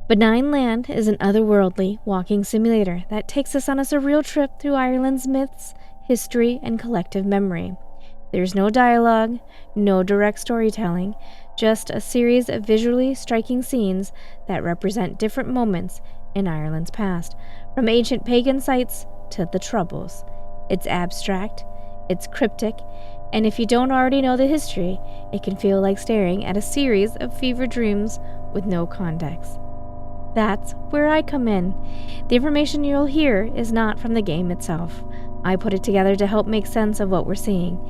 Benign Land is an otherworldly walking simulator that takes us on a surreal trip through Ireland's myths, history, and collective memory. There's no dialogue, no direct storytelling, just a series of visually striking scenes that represent different moments in Ireland's past, from ancient pagan sites to the Troubles. It's abstract, it's cryptic, and if you don't already know the history, it can feel like staring at a series of fever dreams with no context. That's where I come in. The information you'll hear is not from the game itself. I put it together to help make sense of what we're seeing.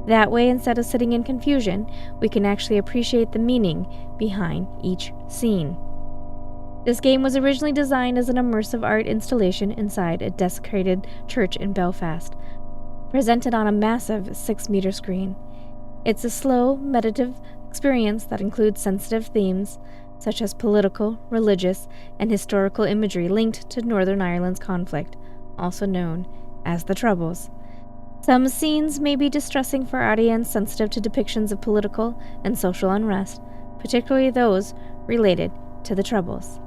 That way, instead of sitting in confusion, we can actually appreciate the meaning behind each scene. This game was originally designed as an immersive art installation inside a desecrated church in Belfast, presented on a massive 6-meter screen. It's a slow, meditative experience that includes sensitive themes, such as political, religious, and historical imagery linked to Northern Ireland's conflict, also known as the Troubles. Some scenes may be distressing for audience sensitive to depictions of political and social unrest, particularly those related to the Troubles.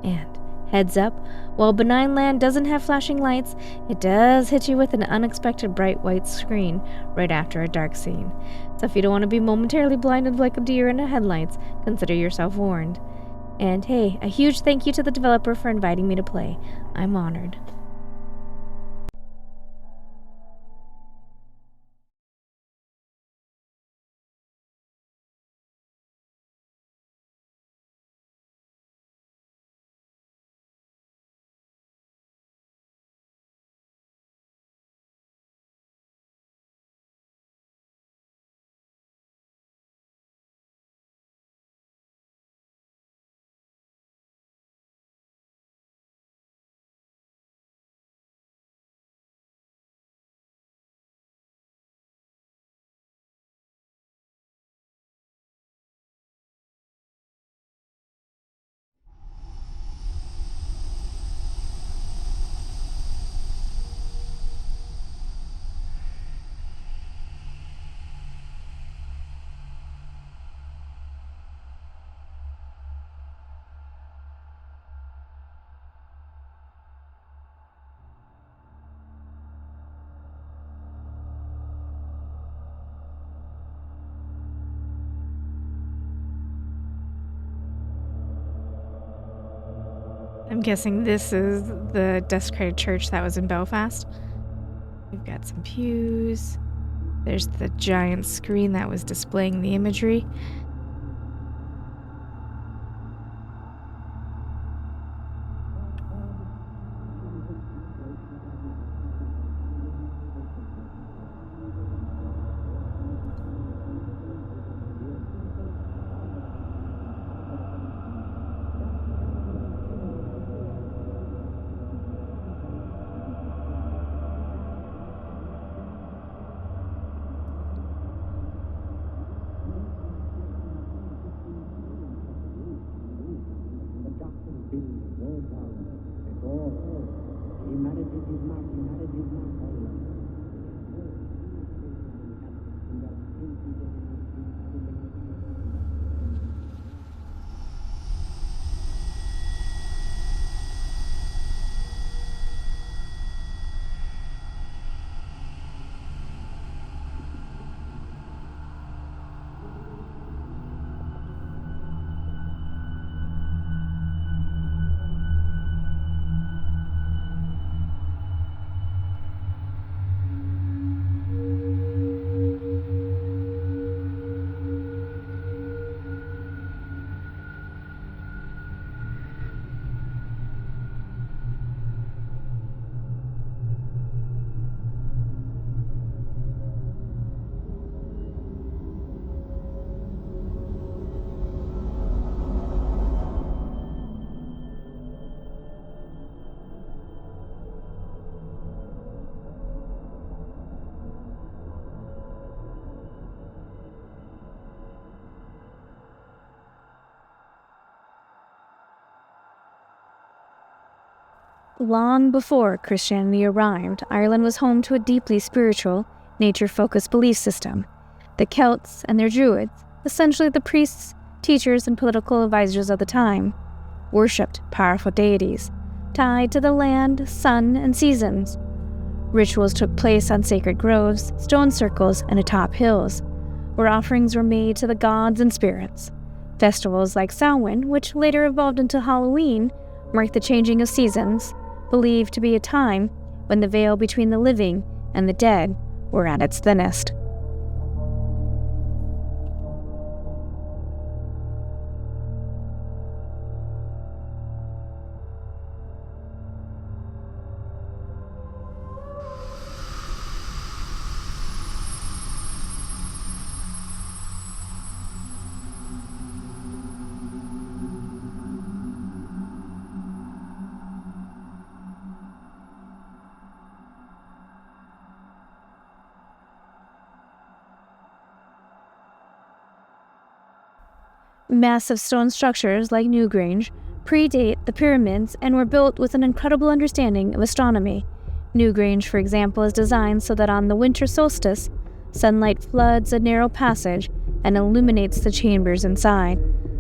And, heads up, while Benign Land doesn't have flashing lights, it does hit you with an unexpected bright white screen right after a dark scene. So if you don't want to be momentarily blinded like a deer in the headlights, consider yourself warned. And hey, a huge thank you to the developer for inviting me to play. I'm honored. I'm guessing this is the desecrated church that was in Belfast. We've got some pews. There's the giant screen that was displaying the imagery. Long before Christianity arrived, Ireland was home to a deeply spiritual, nature-focused belief system. The Celts and their druids, essentially the priests, teachers, and political advisors of the time, worshipped powerful deities, tied to the land, sun, and seasons. Rituals took place on sacred groves, stone circles, and atop hills, where offerings were made to the gods and spirits. Festivals like Samhain, which later evolved into Halloween, marked the changing of seasons, believed to be a time when the veil between the living and the dead were at its thinnest. Massive stone structures like Newgrange predate the pyramids and were built with an incredible understanding of astronomy. Newgrange, for example, is designed so that on the winter solstice, sunlight floods a narrow passage and illuminates the chambers inside,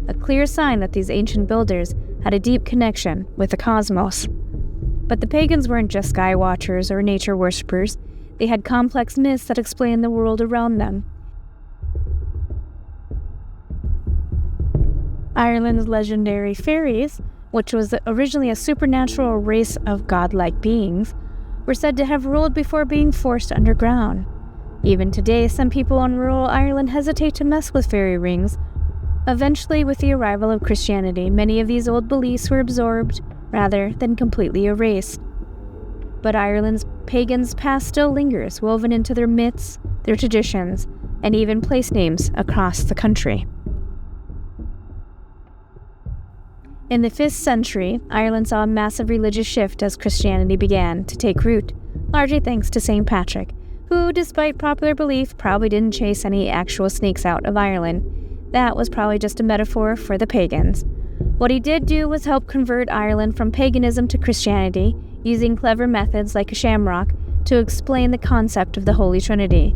a clear sign that these ancient builders had a deep connection with the cosmos. But the pagans weren't just sky watchers or nature worshippers. They had complex myths that explained the world around them. Ireland's legendary fairies, which was originally a supernatural race of godlike beings, were said to have ruled before being forced underground. Even today, some people in rural Ireland hesitate to mess with fairy rings. Eventually, with the arrival of Christianity, many of these old beliefs were absorbed rather than completely erased. But Ireland's pagans' past still lingers, woven into their myths, their traditions, and even place names across the country. In the 5th century, Ireland saw a massive religious shift as Christianity began to take root, largely thanks to St. Patrick, who, despite popular belief, probably didn't chase any actual snakes out of Ireland. That was probably just a metaphor for the pagans. What he did do was help convert Ireland from paganism to Christianity, using clever methods like a shamrock to explain the concept of the Holy Trinity.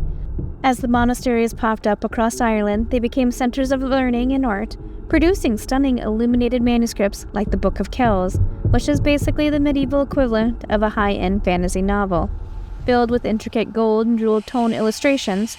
As the monasteries popped up across Ireland, they became centers of learning and art, producing stunning illuminated manuscripts like the Book of Kells, which is basically the medieval equivalent of a high-end fantasy novel. Filled with intricate gold and jeweled tone illustrations,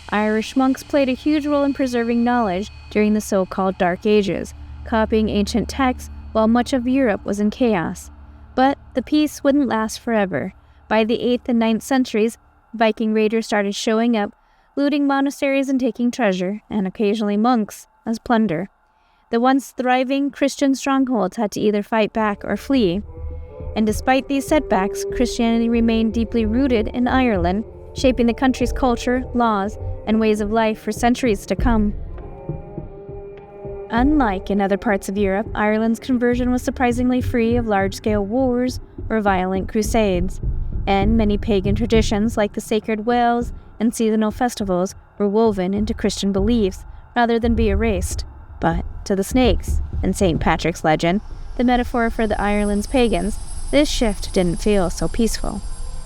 Irish monks played a huge role in preserving knowledge during the so-called Dark Ages, copying ancient texts while much of Europe was in chaos. But the peace wouldn't last forever. By the 8th and 9th centuries, Viking raiders started showing up, looting monasteries and taking treasure, and occasionally monks, as plunder. The once thriving Christian strongholds had to either fight back or flee. And despite these setbacks, Christianity remained deeply rooted in Ireland, shaping the country's culture, laws, and ways of life for centuries to come. Unlike in other parts of Europe, Ireland's conversion was surprisingly free of large-scale wars or violent crusades, and many pagan traditions like the sacred whales and seasonal festivals were woven into Christian beliefs rather than be erased. But to the snakes and St. Patrick's legend, the metaphor for the Ireland's pagans, this shift didn't feel so peaceful.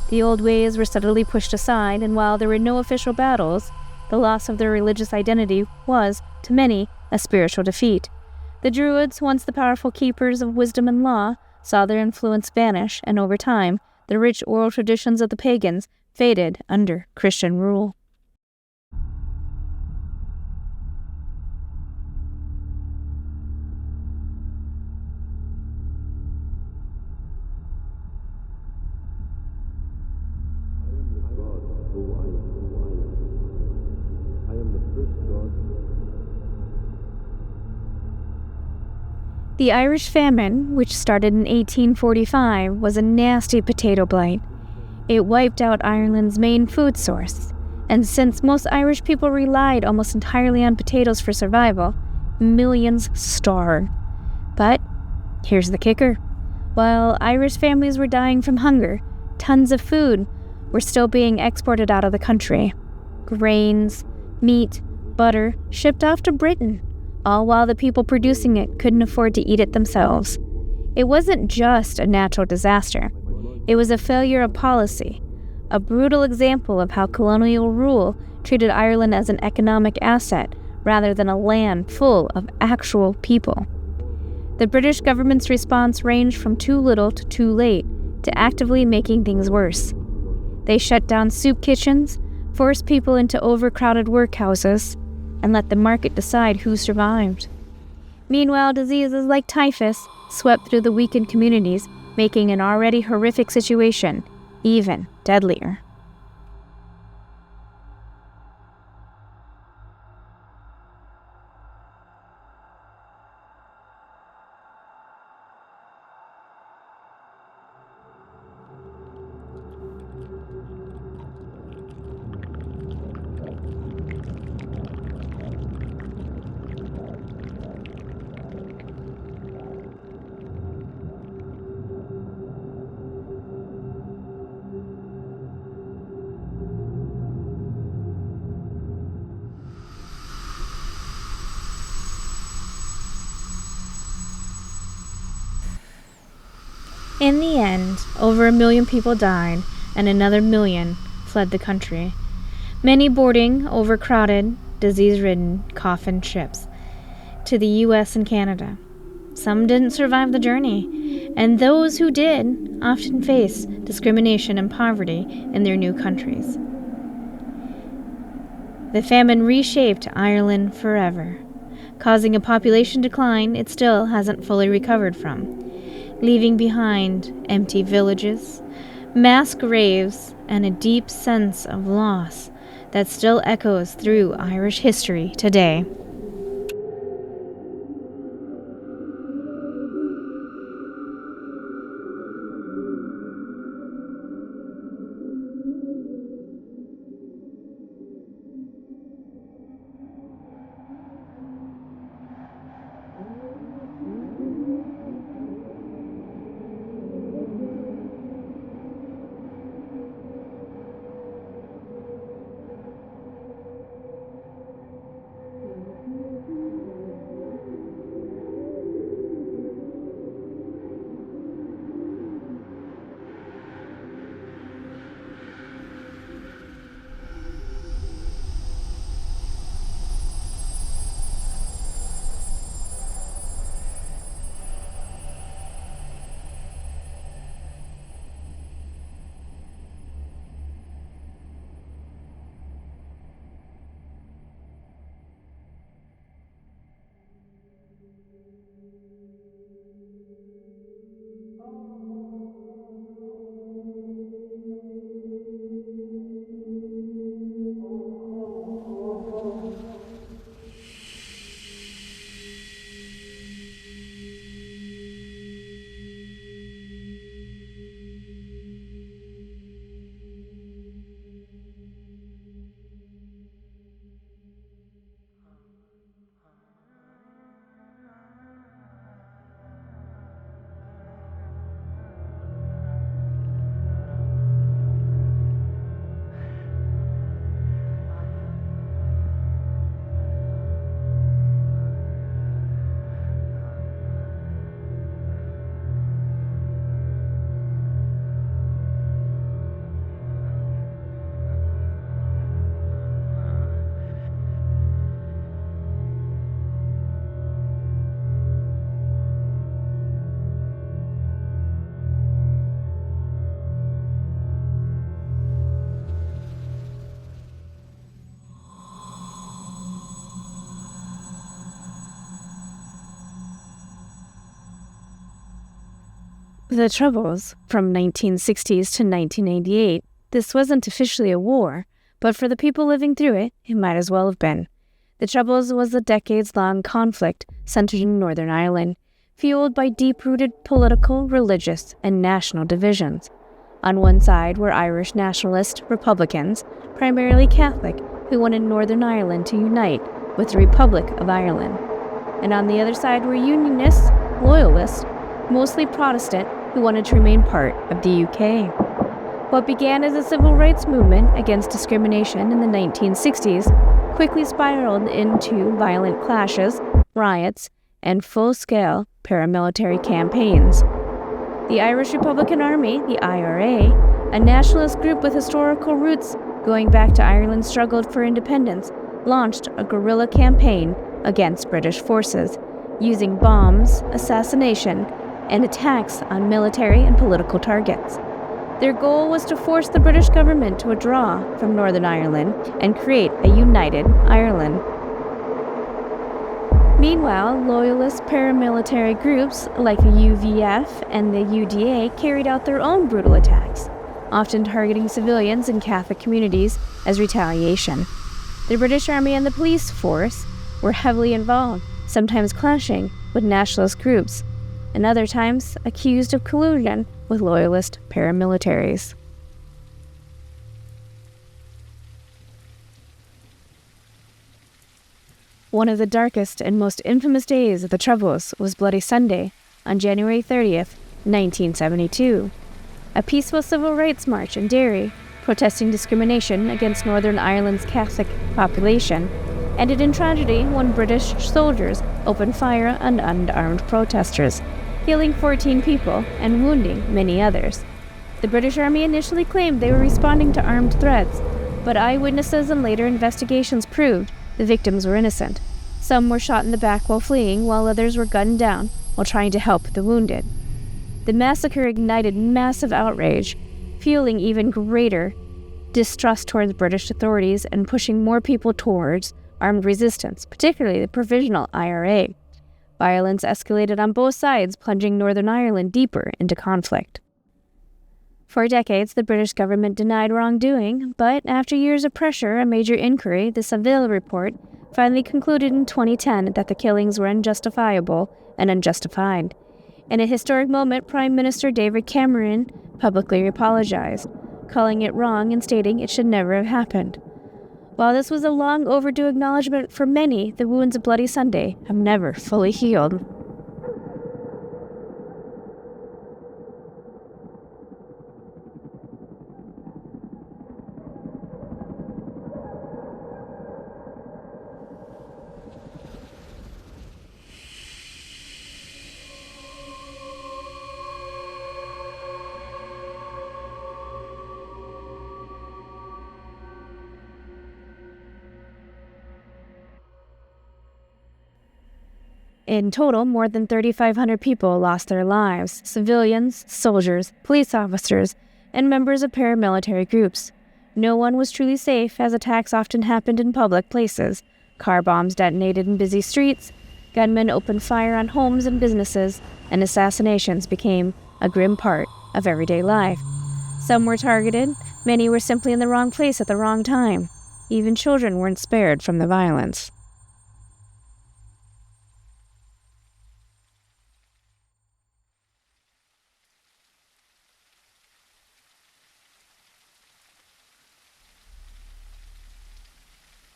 The old ways were subtly pushed aside, and while there were no official battles, the loss of their religious identity was, to many, a spiritual defeat. The Druids, once the powerful keepers of wisdom and law, saw their influence vanish, and over time, the rich oral traditions of the pagans faded under Christian rule. The Irish famine, which started in 1845, was a nasty potato blight. It wiped out Ireland's main food source, and since most Irish people relied almost entirely on potatoes for survival, millions starved. But here's the kicker. While Irish families were dying from hunger, tons of food were still being exported out of the country. Grains, meat, butter, shipped off to Britain, all while the people producing it couldn't afford to eat it themselves. It wasn't just a natural disaster. It was a failure of policy, a brutal example of how colonial rule treated Ireland as an economic asset rather than a land full of actual people. The British government's response ranged from too little to too late to actively making things worse. They shut down soup kitchens, forced people into overcrowded workhouses, and let the market decide who survived. Meanwhile, diseases like typhus swept through the weakened communities, making an already horrific situation even deadlier. In the end, over 1 million people died, and another 1 million fled the country, many boarding overcrowded, disease-ridden coffin ships to the US and Canada. Some didn't survive the journey, and those who did often faced discrimination and poverty in their new countries. The famine reshaped Ireland forever, causing a population decline it still hasn't fully recovered from, leaving behind empty villages, mass graves, and a deep sense of loss that still echoes through Irish history today. The Troubles, from 1960s to 1988, this wasn't officially a war, but for the people living through it, it might as well have been. The Troubles was a decades-long conflict centered in Northern Ireland, fueled by deep-rooted political, religious, and national divisions. On one side were Irish nationalist Republicans, primarily Catholic, who wanted Northern Ireland to unite with the Republic of Ireland. And on the other side were Unionists, Loyalists, mostly Protestant, who wanted to remain part of the UK. What began as a civil rights movement against discrimination in the 1960s quickly spiraled into violent clashes, riots, and full-scale paramilitary campaigns. The Irish Republican Army, the IRA, a nationalist group with historical roots going back to Ireland's struggle for independence, launched a guerrilla campaign against British forces, using bombs, assassination, and attacks on military and political targets. Their goal was to force the British government to withdraw from Northern Ireland and create a united Ireland. Meanwhile, loyalist paramilitary groups like the UVF and the UDA carried out their own brutal attacks, often targeting civilians and Catholic communities as retaliation. The British Army and the police force were heavily involved, sometimes clashing with nationalist groups, and other times accused of collusion with loyalist paramilitaries. One of the darkest and most infamous days of the Troubles was Bloody Sunday on January 30th, 1972. A peaceful civil rights march in Derry, protesting discrimination against Northern Ireland's Catholic population, ended in tragedy when British soldiers opened fire on unarmed protesters, killing 14 people and wounding many others. The British Army initially claimed they were responding to armed threats, but eyewitnesses and later investigations proved the victims were innocent. Some were shot in the back while fleeing, while others were gunned down while trying to help the wounded. The massacre ignited massive outrage, fueling even greater distrust towards British authorities and pushing more people towards armed resistance, particularly the Provisional IRA. Violence escalated on both sides, plunging Northern Ireland deeper into conflict. For decades, the British government denied wrongdoing, but after years of pressure, a major inquiry, the Saville Report, finally concluded in 2010 that the killings were unjustifiable and unjustified. In a historic moment, Prime Minister David Cameron publicly apologized, calling it wrong and stating it should never have happened. While this was a long overdue acknowledgement for many, the wounds of Bloody Sunday have never fully healed. In total, more than 3,500 people lost their lives: civilians, soldiers, police officers, and members of paramilitary groups. No one was truly safe, as attacks often happened in public places. Car bombs detonated in busy streets, gunmen opened fire on homes and businesses, and assassinations became a grim part of everyday life. Some were targeted, many were simply in the wrong place at the wrong time. Even children weren't spared from the violence.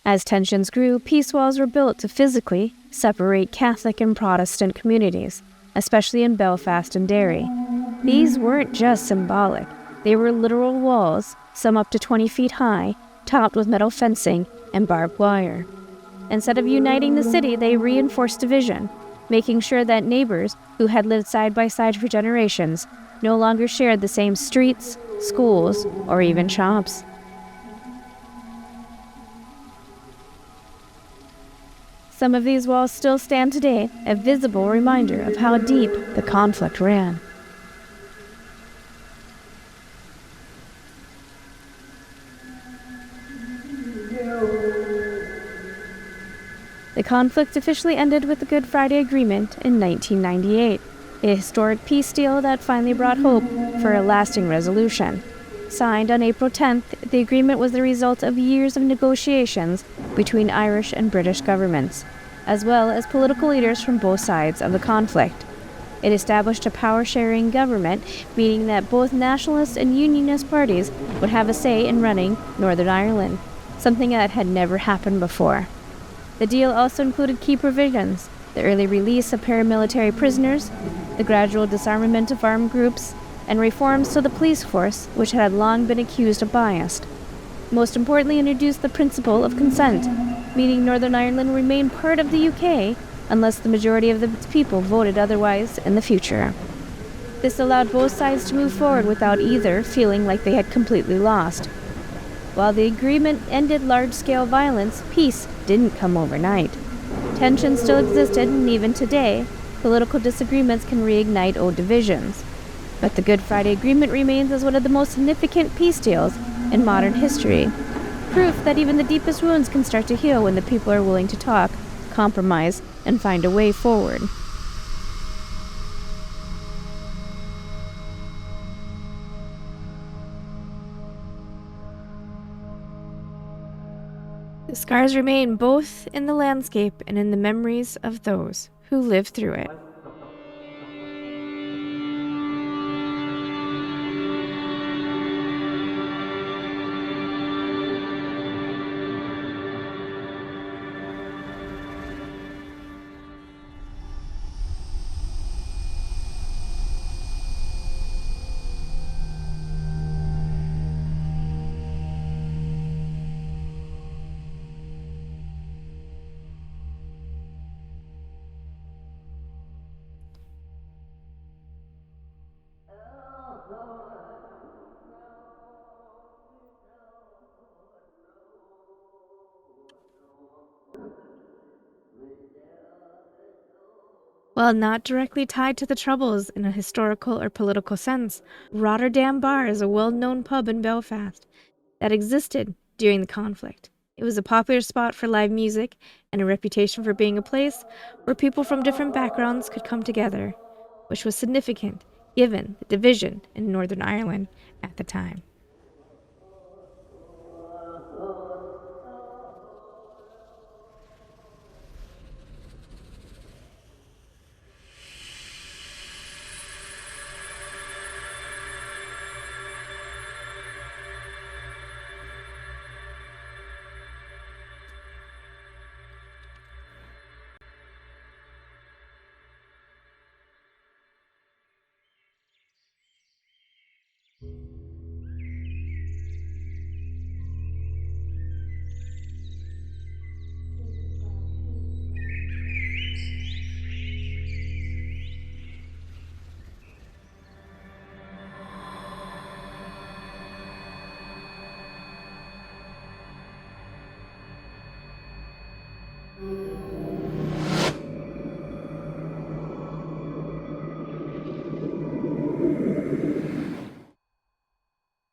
As tensions grew, peace walls were built to physically separate Catholic and Protestant communities, especially in Belfast and Derry. These weren't just symbolic. They were literal walls, some up to 20 feet high, topped with metal fencing and barbed wire. Instead of uniting the city, they reinforced division, making sure that neighbors who had lived side by side for generations no longer shared the same streets, schools, or even shops. Some of these walls still stand today, a visible reminder of how deep the conflict ran. The conflict officially ended with the Good Friday Agreement in 1998, a historic peace deal that finally brought hope for a lasting resolution. Signed on April 10th, the agreement was the result of years of negotiations between Irish and British governments, as well as political leaders from both sides of the conflict. It established a power-sharing government, meaning that both nationalist and unionist parties would have a say in running Northern Ireland, something that had never happened before. The deal also included key provisions: the early release of paramilitary prisoners, the gradual disarmament of armed groups, and reforms to the police force, which had long been accused of bias. Most importantly, introduced the principle of consent, meaning Northern Ireland remained part of the UK unless the majority of the people voted otherwise in the future. This allowed both sides to move forward without either feeling like they had completely lost. While the agreement ended large-scale violence, peace didn't come overnight. Tension still existed, and even today, political disagreements can reignite old divisions. But the Good Friday Agreement remains as one of the most significant peace deals in modern history. Proof that even the deepest wounds can start to heal when the people are willing to talk, compromise, and find a way forward. The scars remain both in the landscape and in the memories of those who lived through it. While not directly tied to the Troubles in a historical or political sense, Rotterdam Bar is a well-known pub in Belfast that existed during the conflict. It was a popular spot for live music and a reputation for being a place where people from different backgrounds could come together, which was significant given the division in Northern Ireland at the time.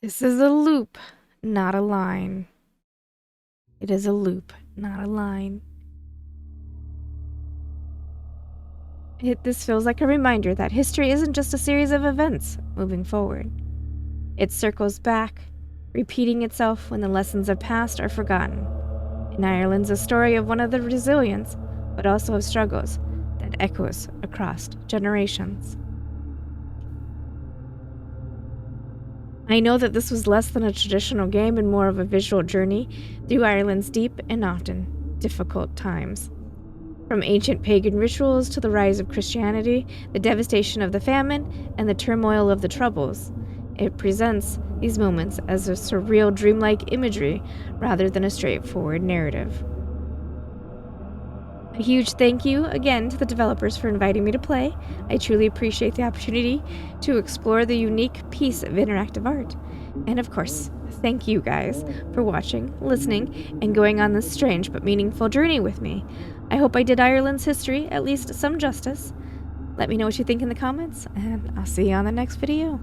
This is a loop, not a line. It is a loop, not a line. This feels like a reminder that history isn't just a series of events moving forward. It circles back, repeating itself when the lessons of past are forgotten. In Ireland's a story of one of the resilience, but also of struggles that echoes across generations. I know that this was less than a traditional game and more of a visual journey through Ireland's deep and often difficult times. From ancient pagan rituals to the rise of Christianity, the devastation of the famine, and the turmoil of the Troubles, it presents these moments as a surreal, dreamlike imagery rather than a straightforward narrative. A huge thank you again to the developers for inviting me to play. I truly appreciate the opportunity to explore the unique piece of interactive art. And of course, thank you guys for watching, listening, and going on this strange but meaningful journey with me. I hope I did Ireland's history at least some justice. Let me know what you think in the comments, and I'll see you on the next video.